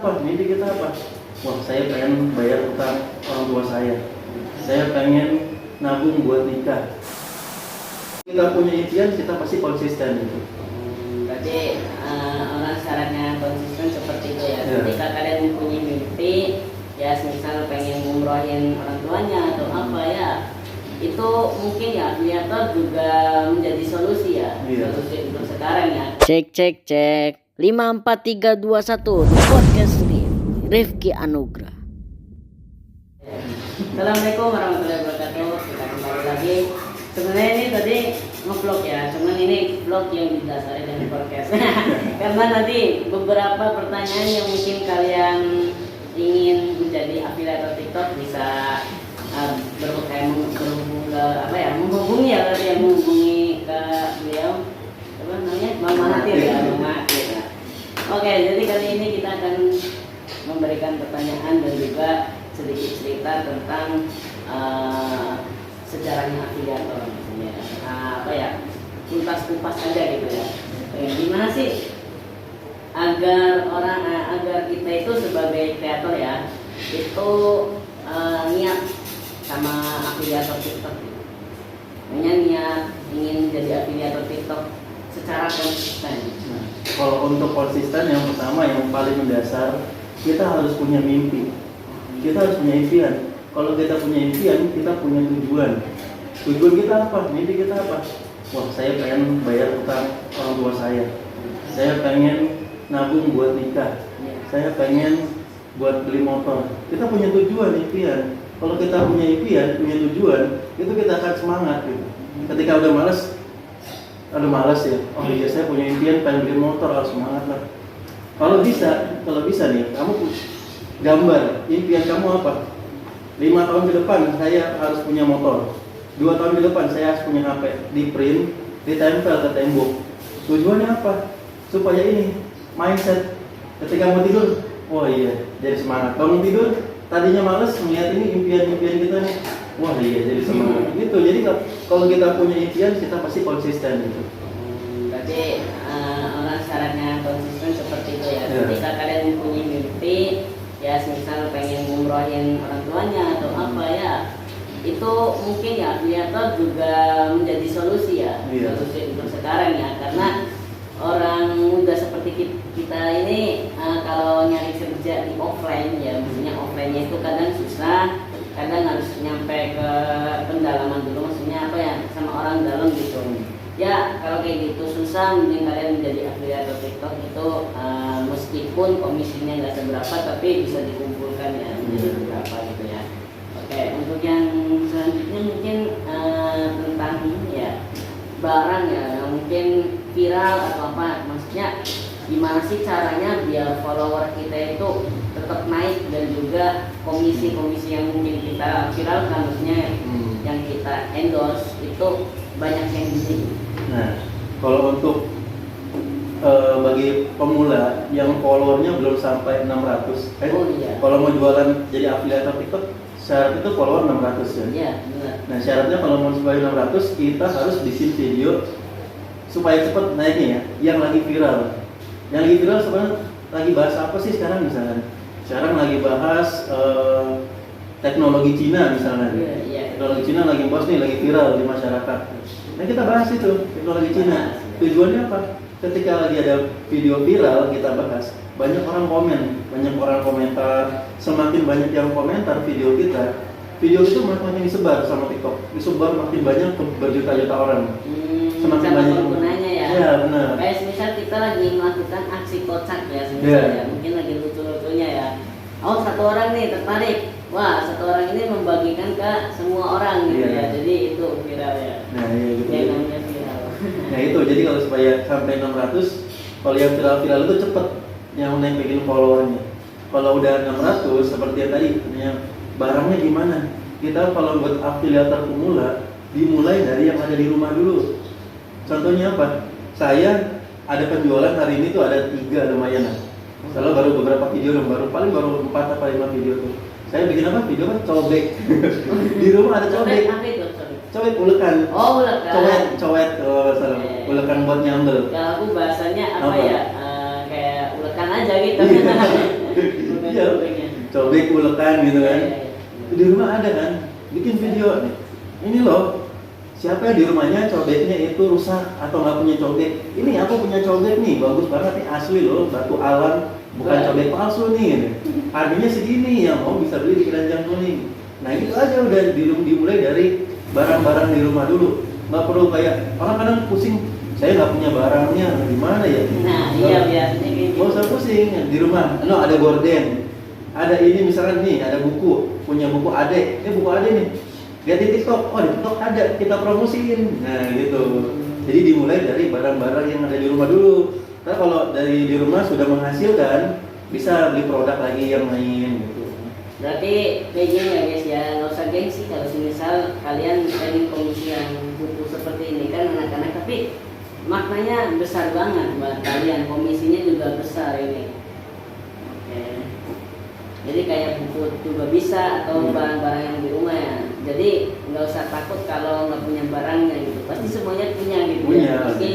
Apa mimpi kita apa? Wah, saya pengen bayar utang orang tua saya pengen nabung buat nikah. Kita punya impian, kita pasti konsisten gitu. Berarti orang syaratnya konsisten seperti itu ya. Ya. Ketika kalian punya mimpi, ya misal pengen ngumrohin orang tuanya atau apa ya, itu mungkin ya afiliator juga menjadi solusi ya. Iya. Solusi untuk sekarang ya. Cek 54321 podcast Rifki Anugrah. Assalamualaikum warahmatullahi wabarakatuh. Kita kembali lagi. Sebenarnya ini tadi nge-vlog ya, cuman ini vlog yang didasari dari podcast. Karena nanti beberapa pertanyaan yang mungkin kalian ingin menjadi afiliator TikTok bisa menghubungi ya, tadi yang menghubungi ke beliau apa namanya, Bang Mahathir ya, Bang Mahathir. Oke, jadi kali ini kita akan memberikan pertanyaan dan juga sedikit cerita tentang sejarahnya afiliator, tuntas kupas aja gitu ya. Gimana sih agar kita itu sebagai kreator ya itu niat sama afiliator TikTok gitu. Niat ingin jadi afiliator TikTok secara konsisten. Nah, kalau untuk konsisten yang pertama yang paling mendasar, kita harus punya mimpi. Kita harus punya impian. Kalau kita punya impian, kita punya tujuan. Tujuan kita apa? Mimpi kita apa? Wah, saya pengen bayar utang orang tua saya pengen nabung buat nikah, saya pengen buat beli motor. Kita punya tujuan, impian. Kalau kita punya impian, punya tujuan, itu kita akan semangat gitu. Ketika udah malas ya, oh iya saya punya impian pengen beli motor, harus semangat lah. Kalau bisa nih, kamu gambar impian kamu apa? 5 tahun ke depan saya harus punya motor. 2 tahun ke depan saya harus punya HP, di print, ditempel ke tembok. Tujuannya apa? Supaya ini mindset ketika mau tidur, oh iya jadi semangat. Bangun tidur, tadinya males melihat ini impian-impian kita nih, wah iya jadi semangat. Gitu. Jadi kalau kita punya impian, kita pasti konsisten gitu. Berarti orang syaratnya konsisten seperti itu ya. Ya. Ketika kalian punya mimpi, ya misal pengen ngumrohin orang tuanya atau apa ya, itu mungkin ya afiliator juga menjadi solusi ya. Iya. Solusi untuk sekarang ya, karena orang muda seperti kita ini kalau nyari kerja di offline ya, maksudnya offline-nya itu kadang susah, kadang harus nyampe ke pendalaman dulu, maksudnya apa ya, sama orang dalam gitu. Ya kalau kayak gitu susah, mending kalian menjadi afiliator TikTok itu meskipun komisinya nggak seberapa tapi bisa dikumpulkan ya menjadi beberapa gitu ya. Oke, untuk yang selanjutnya mungkin tentang ya barang ya yang mungkin viral atau apa, maksudnya gimana sih caranya biar follower kita itu tetap naik dan juga komisi-komisi yang mungkin kita viralkan, maksudnya yang kita endorse itu banyak yang beli. Nah, kalau untuk bagi pemula yang followernya belum sampai 600, kalau mau jualan jadi afiliator TikTok, syarat itu follower 600 ya. Iya, benar. Nah, syaratnya kalau mau supaya 600, kita harus bikin video supaya cepat naiknya ya. Yang lagi viral sebenarnya lagi bahas apa sih sekarang misalnya? Sekarang lagi bahas teknologi Cina misalnya. Iya. Teknologi Cina lagi bahas nih, lagi viral di masyarakat. Nah, kita bahas itu teknologi Cina. Tujuannya apa? Ketika lagi ada video viral kita bahas, banyak orang komen, banyak orang komentar. Semakin banyak yang komentar video kita, video itu makin disebar sama TikTok, disebar makin banyak ke berjuta-juta orang. Semakin banyak penggunanya ya. Iya benar. Kayak misal kita lagi melakukan aksi kocak ya, ya, mungkin lagi lucu-lucunya ya. Oh, satu orang nih tertarik. Wah, satu orang ini membagikan ke semua orang gitu ya. Jadi itu viral ya. Nah, iya gitu. Yang namanya viral. Nah, itu jadi kalau supaya sampai 600, kalau yang viral itu cepet yang naikin followernya. Kalau udah 600 seperti yang tadi, barangnya gimana? Kita kalau buat afiliator pemula, dimulai dari yang ada di rumah dulu. Contohnya apa? Saya ada penjualan hari ini tuh ada 3 lumayan lah. Kalau baru beberapa video dong, paling baru 4 atau 5 video tuh. Saya bikin apa? Video kan cobek. Di rumah ada cobek. Apa itu? Cobek ulekan. Oh, ulekan. Cowet kalau salah. Ulekan buat nyambel. Kalau aku bahasanya apa ya? Kayak ulekan aja gitu. Iya, cobeknya. cobek ulekan gitu kan. Iya. Di rumah ada kan, bikin video nih. Ini loh, siapa yang di rumahnya cobeknya itu rusak atau nggak punya cobek? Ini aku punya cobek nih, bagus banget nih, asli loh, batu alam, bukan Wah. cobek palsu nih. Gitu. Harganya segini, yang mau bisa beli di keranjang kuning. Nah gitu aja udah dimulai dari barang-barang di rumah dulu. Nggak perlu kayak orang kadang pusing, saya nggak punya barangnya, gimana ya? Nah, iya biasanya kayak gitu. Nggak usah pusing di rumah. No, ada gorden, ada ini misalkan nih, ada buku, punya buku Ade, ini buku Ade nih. Lihat di TikTok, oh di TikTok ada, kita promosiin. Nah gitu. Jadi dimulai dari barang-barang yang ada di rumah dulu. Nah kalau dari di rumah sudah menghasilkan, bisa beli produk lagi yang lain gitu. Berarti kayak gini ya guys ya, nggak usah gengsi kalau misal kalian pengen komisi yang buku seperti ini kan anak-anak, tapi maknanya besar banget buat kalian, komisinya juga besar ini. Oke. Jadi kayak buku juga bisa atau barang-barang yang di rumah ya. Jadi nggak usah takut kalau nggak punya barangnya gitu. Pasti semuanya punya gitu. Punya. Ya. Meski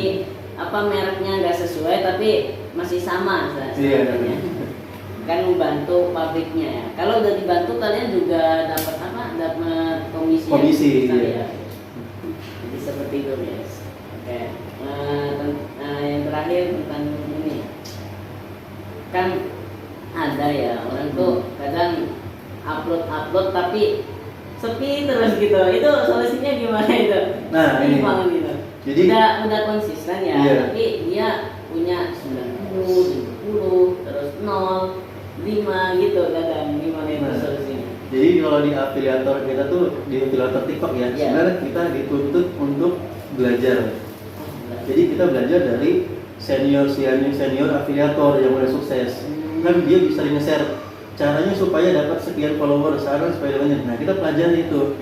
apa mereknya nggak sesuai tapi masih sama Iya. kan membantu pabriknya ya. Kalau udah dibantu kalian juga dapat apa? Dapat komisi. Komisi, yang besar, iya. ya. Jadi seperti itu guys. Oke. Yang terakhir tentang ini kan ada ya orang tuh kadang upload tapi sepi terus gitu. Itu solusinya gimana itu? Nah, ini. Banget gitu. Jadi udah konsisten ya, iya. tapi dia punya 90, 70, terus 0, 5 gitu kadang. Gimana itu Nah. solusinya? Jadi kalau di afiliator kita tuh di afiliator TikTok ya, Iya. sebenarnya kita dituntut untuk belajar. Jadi kita belajar dari senior afiliator yang udah sukses. Kan dia bisa nge-share caranya supaya dapat sekian follower sekarang supaya banyak. Nah kita pelajari itu.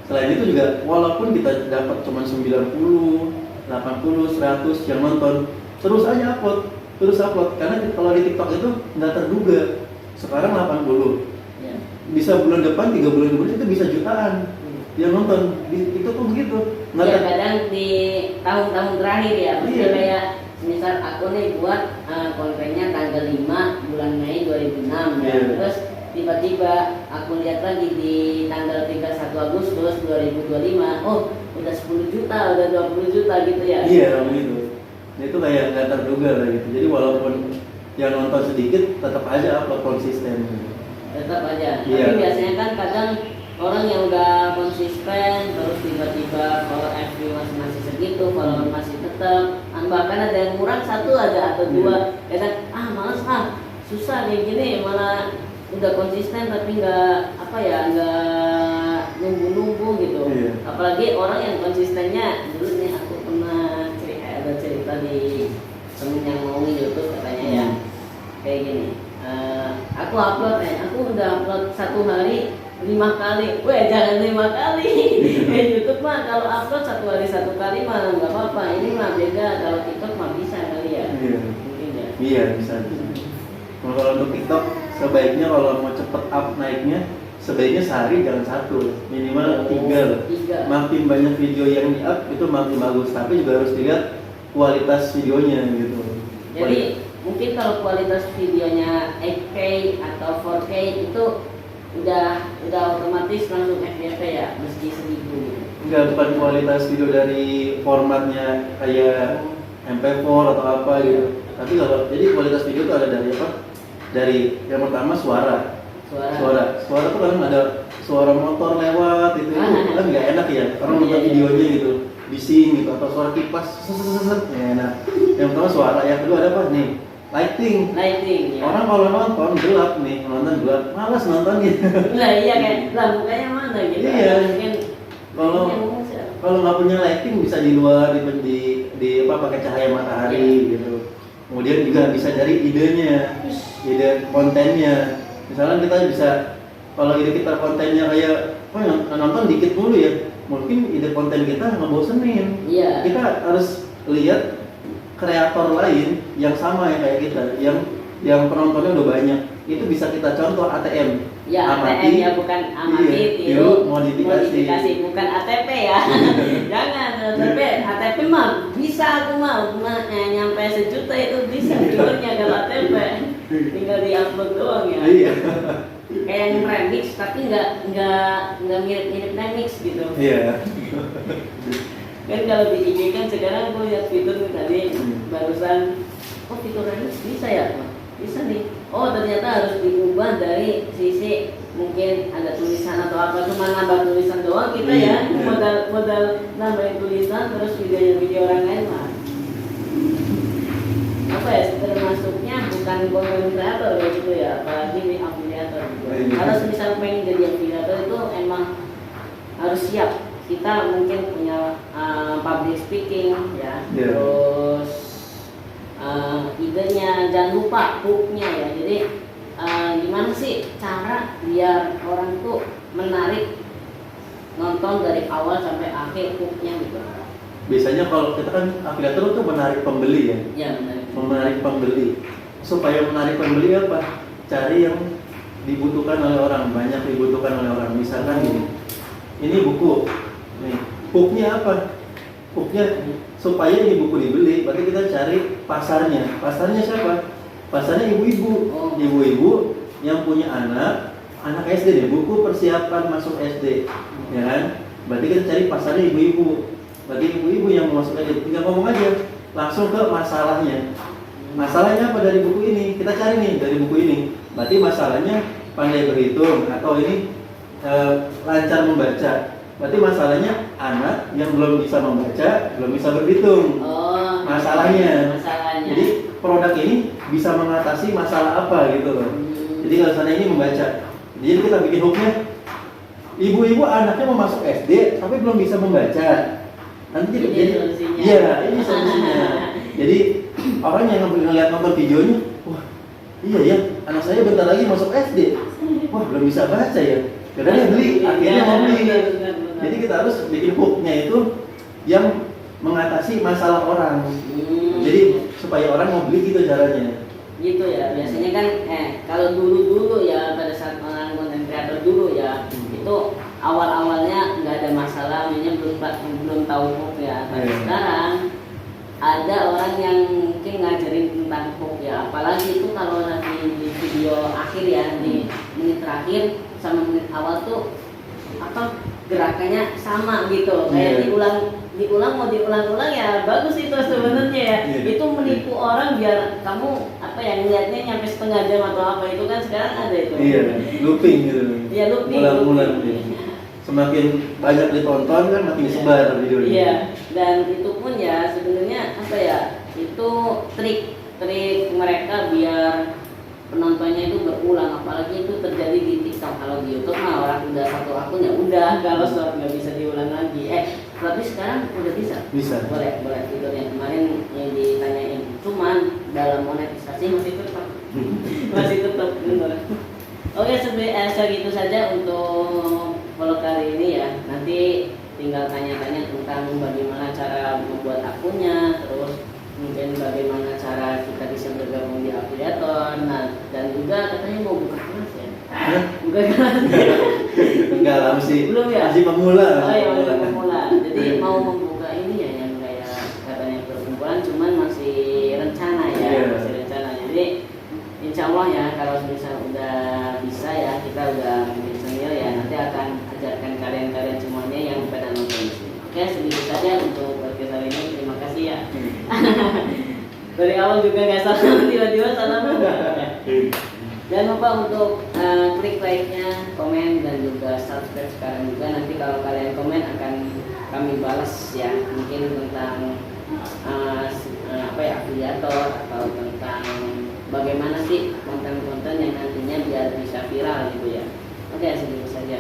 Selain itu juga walaupun kita dapat cuma 90, 80, 100 yang nonton, terus aja upload. Karena kalau di TikTok itu nggak terduga. Sekarang 80. Ya. Bisa bulan depan, 3 bulan kemudian itu bisa jutaan yang nonton. Itu tuh begitu. Nggak Ya ter- kadang di tahun-tahun terakhir ya, maksudnya Iya. kayak misal aku nih buat kontennya tanggal 5 bulan Mei 2006 ya. Iya. Terus tiba-tiba aku lihat lagi di tanggal 31 Agustus 2025, oh udah 10 juta, udah 20 juta gitu ya. Iya begitu. Nah, itu kayak nggak terduga lah gitu. Jadi walaupun yang nonton sedikit, tetap aja upload konsisten. Tetap aja. Iya. Tapi biasanya kan kadang orang yang udah konsisten terus tiba-tiba follow FB masih segitu, follower masih tetap, bahkan ada yang kurang satu aja atau dua. Kadang males susah kayak gini, malah udah konsisten tapi nggak nunggu gitu. Iya. Apalagi orang yang konsistennya dulu nih aku pernah ada cerita di temen yang mau YouTube katanya ya kayak gini. Aku udah upload 1 hari 5 kali. Jangan 5 kali. YouTube mah kalau upload 1 hari 1 kali mah nggak apa-apa. Ini mah beda, kalau TikTok mah bisa kali ya. Iya. Mungkin ya. Iya bisa. Nah, kalau untuk TikTok sebaiknya kalau mau cepet up naiknya, sebaiknya sehari jangan 1, minimal 3 lah. 3. Makin banyak video yang di up itu makin bagus, tapi juga harus dilihat kualitas videonya gitu. Jadi mungkin kalau kualitas videonya 8K atau 4K itu udah otomatis langsung FYP ya, meski 1000. Enggak, bukan kualitas video dari formatnya kayak MP4 atau apa gitu. Tapi kalau jadi kualitas video itu ada dari apa? Dari yang pertama suara tuh kan ada suara motor lewat itu kan nggak enak ya orang nonton videonya gitu, bising gitu, atau suara kipas ya, nah yang pertama suara, yang kedua ada apa nih, lighting ya. orang kalau nonton gelap nih, nonton gelap malas nonton gitu. Nah iya kan, lah mukanya mana gitu. Iya. Mungkin Kalau nggak punya lighting bisa di luar di pakai cahaya matahari gitu. Kemudian juga bisa dari ide kontennya. Misalnya kita bisa, kalau ide kita kontennya kayak yang nonton dikit dulu ya, mungkin ide konten kita ngebosenin. Iya. Kita harus lihat kreator lain yang sama yang kayak kita, yang penontonnya udah banyak. Itu bisa kita contoh ATM. Ya, ATM ya, bukan amati, tiru, modifikasi. bukan ATP ya. Jangan ATP mah bisa aku mah nyampe 1 juta itu bisa jualnya kalau ATP. tinggal di-upload doang ya. Iya. Kayak yang remix tapi nggak mirip-mirip remix gitu. Iya. Kan kalau di IG kan sekarang aku lihat fitur nih tadi barusan, oh fitur remix bisa ya, Pak? Bisa nih. Oh ternyata harus diubah dari sisi mungkin ada tulisan atau apa, cuma nambah tulisan doang kita ya, modal nambahin tulisan terus video orang lain lah. Apa ya, termasuknya bukan konten kreator ya gitu ya, apalagi di afiliator gitu. Kalau misalnya pengen jadi afiliator itu emang harus siap. Kita mungkin punya public speaking ya, terus idenya, jangan lupa hooknya ya. Jadi gimana sih cara biar orang tuh menarik nonton dari awal sampai akhir hooknya gitu. Biasanya kalau kita kan afiliator tuh menarik pembeli ya. Ya Menarik pembeli. Supaya menarik pembeli apa? Cari yang dibutuhkan oleh orang, banyak dibutuhkan oleh orang. Misalkan gini, ini buku, nih, hooknya apa? Hooknya supaya ini buku dibeli, berarti kita cari pasarnya. Pasarnya siapa? Pasarnya ibu-ibu. Ibu-ibu yang punya anak SD nih, buku persiapan masuk SD, ya kan? Berarti kita cari pasarnya ibu-ibu. Berarti ibu-ibu yang mau masuk SD, tinggal ngomong aja, langsung ke masalahnya. Masalahnya apa dari buku ini? Kita cari nih dari buku ini. Berarti masalahnya pandai berhitung atau ini lancar membaca. Berarti masalahnya anak yang belum bisa membaca, belum bisa berhitung. Masalahnya. Jadi produk ini bisa mengatasi masalah apa gitu loh. Jadi kalau sana ini membaca. Jadi kita bikin hooknya, ibu-ibu anaknya mau masuk SD tapi belum bisa membaca. Nanti jadi iya, ini solusinya. Jadi orang yang ngeliat nonton videonya, wah iya ya, anak saya bentar lagi masuk SD, wah belum bisa baca ya, karena dia beli, akhirnya mau beli. Jadi kita harus bikin hooknya itu yang mengatasi masalah orang. Jadi supaya orang mau beli gitu caranya. Gitu ya, biasanya kan kalau dulu ya pada saat orang konten kreator dulu ya, itu awal-awalnya nggak ada masalah, belum tahu hook ya. Tapi sekarang ada orang yang mungkin ngajarin tentang hook ya, apalagi itu kalau nanti di video akhir ya, di menit terakhir sama menit awal tuh apa gerakannya sama gitu, kayak diulang mau diulang-ulang ya, bagus itu sebenarnya ya. Itu menipu orang biar kamu apa ya, ngeliatnya nyampe setengah jam atau apa, itu kan sekarang ada itu. Looping gitu. Iya, looping. Ulang-ulang. Semakin banyak ditonton kan makin disebar videonya. Iya, dan itu pun ya sebenarnya apa ya, itu trik mereka biar penontonnya itu berulang, apalagi itu terjadi di TikTok. Kalau di YouTube mah orang udah satu akun ya udah, kalau short nggak bisa diulang lagi. Tapi sekarang udah bisa. Boleh fiturnya. Kemarin yang ditanyain, cuman dalam monetisasi masih tetap benar. Oke, segitu saja untuk vlog kali ini ya. Nanti tinggal tanya-tanya tentang bagaimana cara membuat akunnya, terus mungkin bagaimana cara kita bisa bergabung di afiliator. Nah, dan juga katanya mau buka kelas ya. Buka kelas. Enggak lah, belum ya? Masih pemula. Oh iya, masih pemula. Jadi mau membuka ini ya yang kayak katanya perkumpulan, cuman masih rencana ya, masih rencana. Jadi insya Allah ya, kalau misalnya udah bisa ya, kita udah mungkin senior ya, nanti akan ajarkan kalian semuanya yang pada nonton di sini. Oke, segitu saja untuk podcast hari ini. Terima kasih ya. Dari awal juga nggak salah, tiba-tiba salah juga. Jangan lupa untuk klik like-nya, komen, dan juga subscribe sekarang juga. Nanti kalau kalian komen akan kami balas ya, mungkin tentang apa ya, afiliator atau tentang bagaimana sih konten-konten yang nantinya biar bisa viral gitu ya. Oke, segitu saja.